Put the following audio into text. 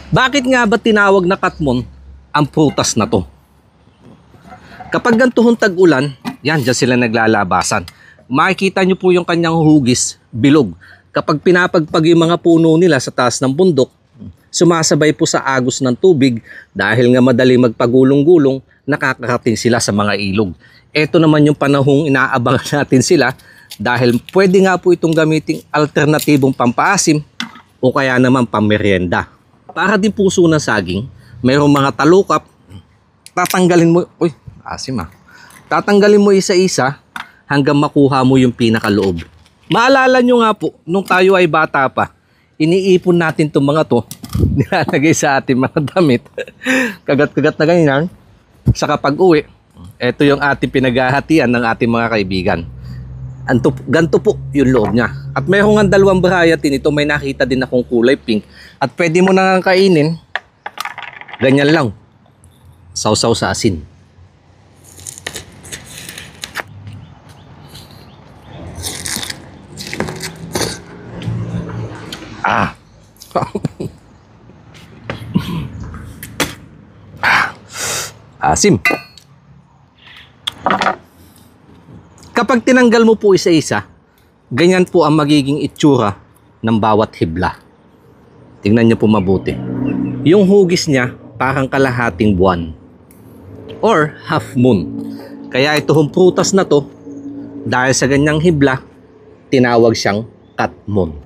Bakit nga ba tinawag na katmon ang prutas na to? Kapag gantuhong tag-ulan, yan, dyan sila naglalabasan. Makikita nyo po yung kanyang hugis, bilog. Kapag pinapagpag yung mga puno nila sa taas ng bundok, sumasabay po sa agos ng tubig dahil nga madali magpagulong-gulong, nakakarating sila sa mga ilog. Ito naman yung panahong inaabangan natin sila dahil pwede nga po itong gamiting alternatibong pampaasim o kaya naman pammeryenda. Para din puso ng saging, mayroong mga talukap, tatanggalin mo, uy, asim ah. Tatanggalin mo isa-isa hanggang makuha mo yung pinakaloob. Maalala nyo nga po, nung tayo ay bata pa, iniipon natin itong mga to, nilalagay sa ating mga damit, kagat-kagat na ganyan, sa kapag uwi, ito yung ating pinaghahatian ng ating mga kaibigan. Ganto po yung loob niya. At mayroong nga dalawang variety nito, may nakita din akong kulay pink. At pwede mo nang kainin, ganyan lang, sausaw sa asin. Ah. Asim. Kapag tinanggal mo po isa-isa, ganyan po ang magiging itsura ng bawat hibla. Tingnan niyo po mabuti. Yung hugis niya parang kalahating buwan or half moon. Kaya itong prutas na to, dahil sa ganyang hibla, tinawag siyang katmon.